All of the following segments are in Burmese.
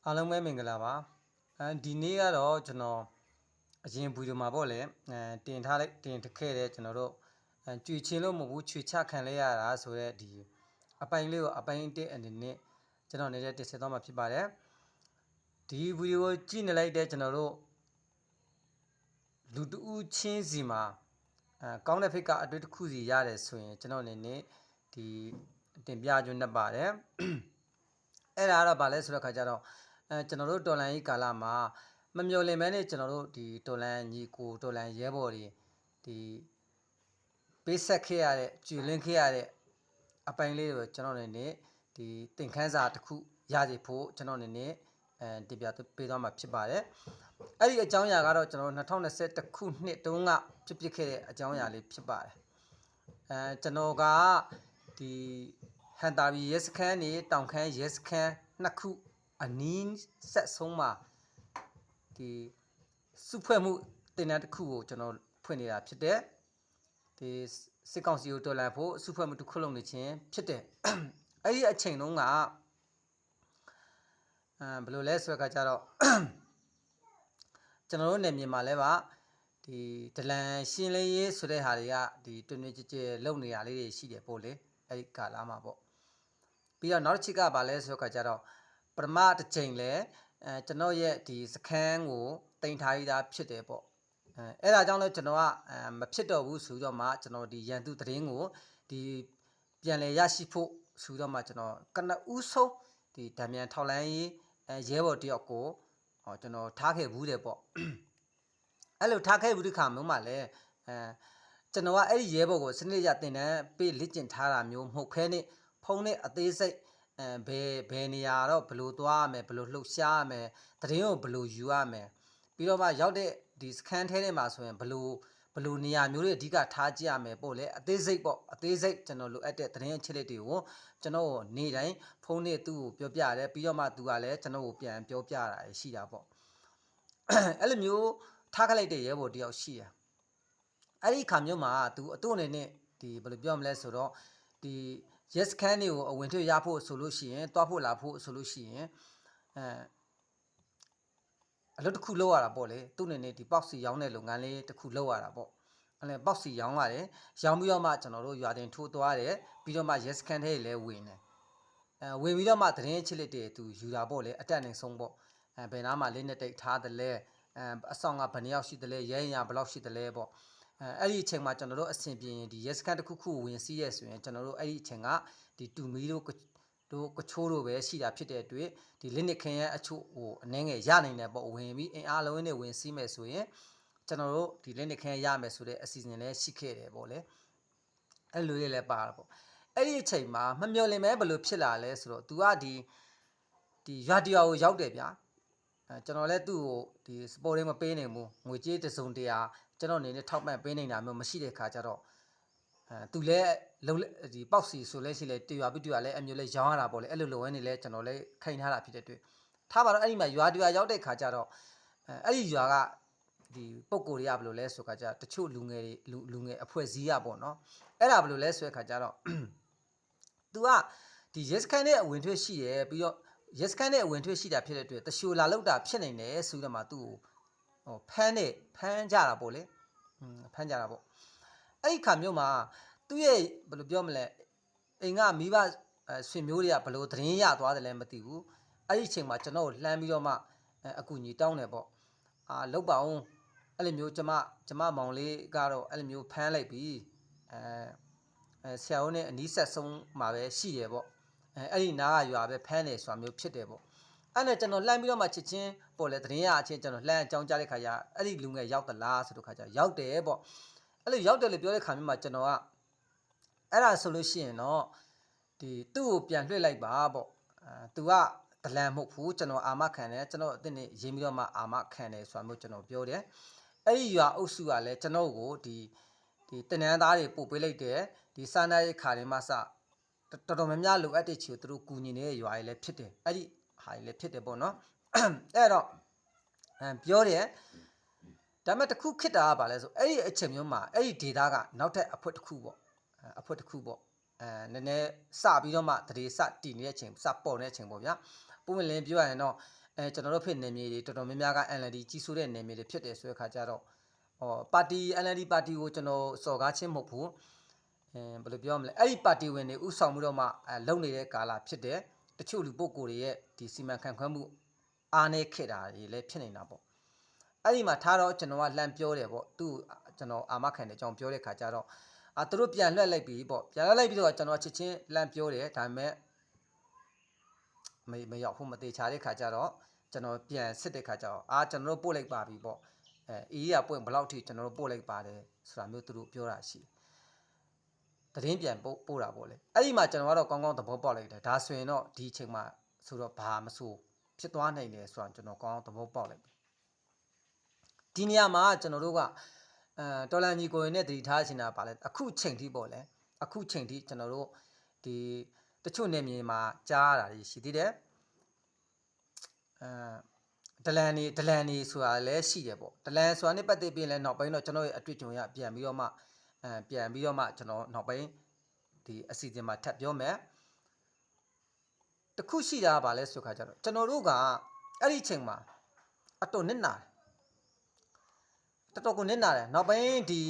အားလုံးပဲမင်္ဂလာပါဒီနေ့ကတော့ကျွန်တော်အရင်ဗီဒီယိုမှာပေါ့လေတင်ခဲ့တဲ့ကျွန်တော်တို့ကြွေချင်းလို့မဟုတ်ဘူးချွေချခံလဲရတာဆိုတော့ဒီအပိုင်းလေးကိုအပိုင်း1အနေနဲ့ကျွန်တော်နေတဲ့တင်ဆက်သွားမှာဖြစ်ပါတယ်ဒီဗီဒီယိုကြည့်နေလိုက်တဲ့ကျွန်တော်တို့လူတူးချင်းစီမှာကောင်းတဲ့ဖိတ်ကအတွေ့တစ်ခုစီရတယ်ဆိုရင်ကျွန်တော်အနေနဲ့ဒီတင်ပြကျွန်းနေပါတယ်အဲ့ဒါကတော့ဗာလဲဆိုတော့ခါကြတော့ကျွန်တော်တို့တော်လန်ကြီးကာလမှာမမျော်လင့်မဲနဲ့ကျွန်တော်တို့ဒီတော်လန်ညီကိုတော်လန်ရဲဘော်တွေဒီပေးဆက်ခဲ့ရတဲ့ကျွလင်းခဲ့ရတဲ့အပိုင်းလေးတွေကျွန်တော်အနေနဲ့ဒီသင်ခန်းစာတစ်ခုရစီဖို့ကျွန်တော်အနေနဲ့တင်ပြပေးသွားမှာဖြစ်ပါတယ်အဲ့ဒီအကြောင်းအရာကတော့ကျွန်တော်2021ခုနှစ်တုန်းကဖြစ်ခဲ့တဲ့အကြောင်းအရာလေးဖြစ်ပါတယ်ကျွန်တော်ကဒီဟန်တာဘီရဲစခန်းနေတောင်ခမ်းရဲစခန်းနှစ်ခုအနီးဆက်ဆုံးမှာဒီစုဖွဲ့မှုတင်တဲ့တစ်ခုကိုကျွန်တော်ဖွင့်နေတာဖြစ်တဲ့ဒီစစ်ကောင်စီကိုတော်လှန်ဖို့စုဖွဲ့မှုတစ်ခုလုံးနေခြင်းဖြစ်တဲ့အဲ့ဒီအချိန်တုန်းကဘယ်လိုလဲဆိုတော့ကြတော့ကျွန်တော်တို့နေမြေမှာလဲပါဒီဒလန်ရှင်းလေးရေးဆိုတဲ့ဟာတွေကဒီတွင်တွင်ကြဲကြဲလုံနေရလေးတွေရှိတယ်ပို့လေအဲ့ဒီကာလမှာပေါ့ပြီးတော့နောက်တစ်ချက်ကဗာလဲဆိုတော့ကြတော့ပထမတစ်ချိန်လဲကျွန်တော်ရဲ့ဒီစခန်းကိုတင်ထားရတာဖြစ်တယ်ပေါ့အဲ့ဒါကြောင့်လဲကျွန်တော်ကမဖြစ်တော့ဘူးဆိုတော့မှကျွန်တော်ဒီရန်သူသတင်းကိုဒီပြန်လဲရရှိဖို့ဆိုတော့မှကျွန်တော်ကနဦးဆုံးဒီဓာမြန်ထောက်လန်းရေးရဲဘော်တယောက်ကိုကျွန်တော်ထားခဲ့ဘူးတယ်ပေါ့အဲ့လိုထားခဲ့ဘူးဒီခါမျိုးမှလဲကျွန်တော်ကအဲ့ဒီရဲဘော်ကိုစနစ်ရတင်တန်းပေးလက်ကျင်ထားတာမျိုးမဟုတ်ခဲနဲ့ဖုံးနဲ့အသေးစိတ်ဘယ်နေရာတော့ဘယ်လိုသွားရမယ်ဘယ်လိုလှုပ်ရှားရမယ်သတင်းကိုဘယ်လိုယူရမယ်ပြီးတော့မှရောက်တဲ့ဒီစခန်းထဲထဲမှာဆိုရင်ဘယ်လိုနေရာမျိုးတွေအဓိကထားကြည့်ရမယ်ပို့လေအသေးစိတ်ပေါ့အသေးစိတ်ကျွန်တော်လိုအပ်တဲ့သတင်းအချက်လက်တွေကိုကျွန်တော်နေတိုင်းဖုန်းနဲ့သူ့ကိုပြောပြတယ်ပြီးတော့မှသူကလည်းကျွန်တော်ကိုပြန်ပြောပြတာရှိတာပေါ့အဲ့လိုမျိုးထားခလိုက်တဲ့ရဲဘော်တယောက်ရှိရအဲ့ဒီခါမျိုးမှာသူအတူအနေနဲ့ဒီဘယ်လိုပြောမလဲဆိုတော့ဒီyes can တွေကိုအဝင်ထွက်ရဖို့ဆိုလို့ရှိရင်တွားဖို့လာဖို့ဆိုလို့ရှိရင်အလုပ်တစ်ခုလုပ်ရတာပေါ့လေသူ့အနေနဲ့ဒီ box စီရောင်းတဲ့လုပ်ငန်းလေးတစ်ခုလုပ်ရတာပေါ့အဲ့လေ box စီရောင်းရတယ်ရောင်းပြီးတော့မှကျွန်တော်တို့ရွာတင်ထိုးသွားတယ်ပြီးတော့မှ yes can ထဲလည်းဝင်တယ်ဝင်ပြီးတော့မှသတင်းအချက်လက်တွေသူယူတာပေါ့လေအတက်နိုင်ဆုံးပေါ့ဘယ်နားမှာလေးနဲ့တိတ်ထားတယ်လဲအဆောင်ကဘယ်နှယောက်ရှိတယ်လဲရဲရင်ရဘယ်လောက်ရှိတယ်လဲပေါ့အဲ့ဒီအချိန်မှာကျွန်တော်တို့အဆင်ပြေရင်ဒီ yes can တစ်ခုခုဝင်စီးရဲဆိုရင်ကျွန်တော်တို့အဲ့ဒီအချိန်ကဒီတူမီတို့ကချိုးတို့ပဲရှိတာဖြစ်တဲ့အတွက်ဒီလက်နက်ခင်ရဲ့အချို့ဟိုအနှဲငယ်ရနိုင်တယ်ပေါ့ဝင်ပြီးအင်အားလုံးနဲ့ဝင်စီးမယ်ဆိုရင်ကျွန်တော်တို့ဒီလက်နက်ခင်ရမယ်ဆိုတဲ့အစီအစဉ်လည်းရှိခဲ့တယ်ပေါ့လေအဲ့လိုလေးလည်းပါတာပေါ့အဲ့ဒီအချိန်မှာမမျော်လင့်မဲဘယ်လိုဖြစ်လာလဲဆိုတော့ तू ကဒီရွာတရွာကိုရောက်တယ်ဗျာကျွန်တော်လည်းသူ့ကိုဒီစပေါ်လေးမပေးနိုင်ဘူးငွေကြေးတစုံတရာကျွန်တော်အနေနဲ့ထောက်ပံ့ပေးနေတာမျိုးမရှိတဲ့ခါကျတော့သူလည်းဒီပေါက်စီဆိုလဲရှိလဲတရွာပြီးတရွာလဲအမျိုးလဲရောင်းရတာပေါ့လေအဲ့လိုလိုဝဲနေလဲကျွန်တော်လဲခိုင်ထားတာဖြစ်တဲ့အတွက်ထားပါတော့အဲ့ဒီမှာရွာတရွာရောက်တဲ့ခါကျတော့အဲ့ဒီရွာကဒီပုံကိုယ်တွေကဘယ်လိုလဲဆိုခါကျတချို့လူငယ်အဖွဲ့စည်းရပေါ့နော်အဲ့ဒါဘယ်လိုလဲဆိုတဲ့ခါကျတော့ तू ကဒီ yes can နဲ့အဝင်ထွက်ရှိတယ်ပြီးတော့ yes can နဲ့အဝင်ထွက်ရှိတာဖြစ်တဲ့အတွက်တရှိုလာလောက်တာဖြစ်နေတယ်ဆိုတော့မှသူ့ကိုဖမ်းကြတာပေါ့လေဖမ်းကြတာပေါ့အဲ့ဒီခါမျိုးမှာသူ့ရဲ့ဘယ်လိုပြောမလဲအိမ်ကမိဘဆွေမျိုးတွေကဘယ်လိုသတင်းရသွားတယ်လဲမသိဘူးအဲ့ဒီအချိန်မှာကျွန်တော်ကိုလှမ်းပြီးတော့မှအကူညီတောင်းတယ်ပေါ့လောက်ပါအောင်အဲ့လိုမျိုးကျမမောင်လေးကတော့အဲ့လိုမျိုးဖမ်းလိုက်ပြီဆရာဦးနဲ့အနီးဆက်ဆုံးမှာပဲရှိတယ်ပေါ့အဲ့ဒီနားကရွာပဲဖမ်းတယ်ဆိုတာမျိုးဖြစ်တယ်ပေါ့အဲ့နဲ့ကျွန်တော်လှမ်းပြီးတော့မှချစ်ချင်းပေါ်လေသတင်းရအချင်းကျွန်တော်လှမ်းအကြောင်းကြားတဲ့ခါကျအဲ့ဒီလူငယ်ရောက်သလားဆိုတော့ခါကျရောက်တယ်ပေါ့အဲ့လိုရောက်တယ်လို့ပြောတဲ့ခါမျိုးမှာကျွန်တော်ကအဲ့ဒါဆိုလို့ရှိရင်တော့ဒီသူ့ကိုပြန်လွှတ်လိုက်ပါပေါ့သူကဒလန်မဟုတ်ဘူးကျွန်တော်အာမခံတယ်ကျွန်တော်အစ်စ်နဲ့ရေးပြီးတော့မှအာမခံတယ်ဆိုတာမျိုးကျွန်တော်ပြောတယ်အဲ့ဒီရွာအုပ်စုကလည်းကျွန်တော်ကိုဒီတင်နန်းသားတွေပို့ပေးလိုက်တယ်ဒီစာနာရေးခါတွေမှာစတော်တော်များများလိုအပ်တဲ့ချီကိုသူတို့ကူညီနေတဲ့ရွာတွေလည်းဖြစ်တယ်အဲ့ဒီဟာတွေလည်းဖြစ်တယ်ပေါ့နော်အဲ့တော့ပြောတယ်ဒါပေမဲ့တစ်ခုခစ်တာကဘာလဲဆိုအဲ့ဒီအချိန်မျိုးမှာအဲ့ဒီ data ကနောက်ထပ်အဖွက်တစ်ခုပေါ့နည်းနည်းစပြီးတော့မှတရေစတည်နေတဲ့အချိန်စပေါ်နေတဲ့အချိန်ပေါ့ဗျာပုံမှန်လင်းပြောရရင်တော့ ကျွန်တော်တို့ဖြစ်နေမြေတွေတော်တော်များများက NLD ကြီးစိုးတဲ့နေမြေတွေဖြစ်တယ်ဆိုတဲ့ခါကျတော့ပါတီ NLD ပါတီကိုကျွန်တော်စော်ကားခြင်းမဟုတ်ဘူးဘယ်လိုပြောမလဲအဲ့ဒီပါတီဝင်တွေဥဆောင်ပြီးတော့မှလုံနေတဲ့ကာလဖြစ်တယ်တချို့လူပုဂ္ဂိုလ်တွေရဲ့ဒီစီမံခန့်ခွဲမှုအားနည်းခဲ့တာတွေလည်းဖြစ်နေတာပေါ့အဲ့ဒီမှာထားတော့ကျွန်တော်ကလှမ်းပြောတယ်ပေါ့သူကျွန်တော်အာမခံတဲ့အကြောင်းပြောတဲ့ခါကျတော့သူတို့ပြန်လွှတ်လိုက်ပြီပေါ့ပြန်လွှတ်လိုက်ပြီးတော့ကျွန်တော်ချက်ချင်းလှမ်းပြောတယ်ဒါပေမဲ့မရောက်ဘူးမသေးချာတဲ့ခါကျတော့ကျွန်တော်ပြန်စစ်တဲ့ခါကျတော့ကျွန်တော်တို့ပို့လိုက်ပါပြီပေါ့အေးရပွင့်ဘလောက်ထိကျွန်တော်တို့ပို့လိုက်ပါတယ်ဆိုတာမျိုးသူတို့ပြောတာရှိတယ်သတင်းပြန်ပို့တာပေါ့လေအဲ့ဒီမှာကျွန်တော်ကတော့ကောင်းကောင်းသဘောပေါက်လိုက်တယ်ဒါဆိုရင်တော့ဒီအချိန်မှာဆိုတော့ဘာမဆိုဖြစ်သွားနိုင်တယ်ဆိုတာကျွန်တော်ကောင်းကောင်းသဘောပေါက်လိုက်ပြီဒီနေရာမှာကျွန်တော်တို့ကတော်လန်ကြီးကိုရင်နဲ့တည်ထားချင်တာပါလဲအခုချိန်ထိပေါ့လေအခုချိန်ထိကျွန်တော်တို့ဒီတချို့နေမြေမှာကြားရတာရှိသေးတယ်ဒလန်နေဆိုတာလည်းရှိတယ်ပေါ့ဒလန်ဆိုတာနဲ့ပတ်သက်ပြီးလည်းနောက်ပိုင်းတော့ကျွန်တော်ရဲ့အတွေ့အကြုံရပြန်ပြီးတော့မှကျွန်တော်နောက်ပိုင်းဒီအစီအစဉ်မှာထပ်ပြောမယ်တခုရှိတာပါလဲဆိုခါကျတော့ကျွန်တော်တို့ကအဲ့ဒီအချိန်မှာအတော်နစ်နာတယ်တော်ကိုနစ်နာတယ်နောက်ပိုင်းဒီ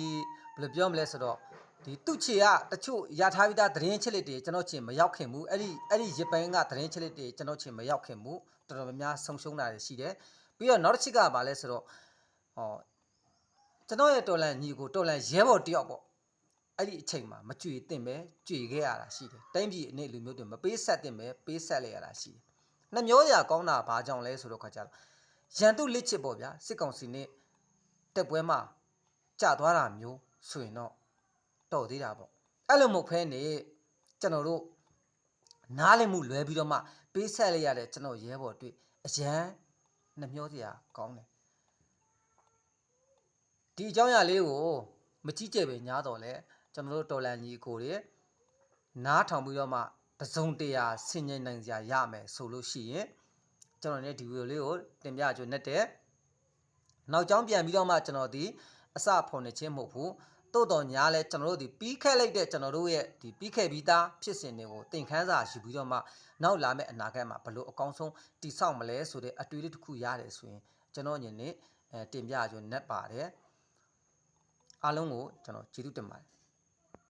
ဘယ်လိုပြောမလဲဆိုတော့ဒီသူ့ချေကတချို့ရထားပြီးသားသတင်းချက်လက်တွေကျွန်တော်ချင်မရောက်ခင်ဘူးအဲ့ဒီရပိုင်းကသတင်းချက်လက်တွေကျွန်တော်ချင်မရောက်ခင်ဘူးတော်တော်များများဆုံရှုံတာတွေရှိတယ်ပြီးတော့နောက်တစ်ချက်ကဘာလဲဆိုတော့ကျွန်တော်ရဲ့တော်လန်ညီကိုတော်လန်ရဲဘော်တယောက်ပေါ့အဲ့ဒီအချိန်မှာမကြွေသင့်ပဲကြွေခဲ့ရတာရှိတယ်တိုင်းပြည်အနေလူမျိုးတွေမပေးဆက်သင့်ပဲပေးဆက်လိုက်ရတာရှိတယ်နှမျောစရာကောင်းတာဘာကြောင့်လဲဆိုတော့ခါကြတော့ရန်သူလက်ချစ်ပေါ့ဗျာစစ်ကောင်စီနဲ့တက်ပွဲမှာကြာသွားတာမျိုးဆိုရင်တော့တော်သေးတာပေါ့အဲ့လိုမဟုတ်ဖဲနေကျွန်တော်တို့နားလည်မှုလွဲပြီးတော့မှပေးဆက်လိုက်ရတဲ့ကျွန်တော်ရဲဘော်တွေ့အရန်နှမျောစရာကောင်းတယ်ဒီအကြောင်းအရာလေးကိုမကြည့်ကြပဲညားတော့လဲကျွန်တော်တို့တော်လန်ကြီးကိုတွေနားထောင်ပြီးတော့မှတစုံတရာဆင်ញင်နိုင်စရာရမယ်ဆိုလို့ရှိရင်ကျွန်တော်လည်းဒီဗီဒီယိုလေးကိုတင်ပြကြွနဲ့တဲ့နောက်ကြောင်းပြန်ပြီးတော့မှကျွန်တော်ဒီအစဖော်နေခြင်းမဟုတ်ဘူးတိုးတော်ညာလဲကျွန်တော်တို့ဒီပြီးခဲ့လိုက်တဲ့ကျွန်တော်တို့ရဲ့ဒီပြီးခဲ့ပြီးသားဖြစ်စဉ်တွေကိုသင်ခန်းစာယူပြီးတော့မှနောက်လာမယ့်အနာဂတ်မှာဘလို့အကောင်းဆုံးတည်ဆောက်မလဲဆိုတဲ့အတွေ့အကြုံတစ်ခုရတယ်ဆိုရင်ကျွန်တော်အနေနဲ့တင်ပြကြွနဲ့ပါတယ်အားလုံးကိုကျွန်တော်ကျေးဇူးတင်ပါတယ်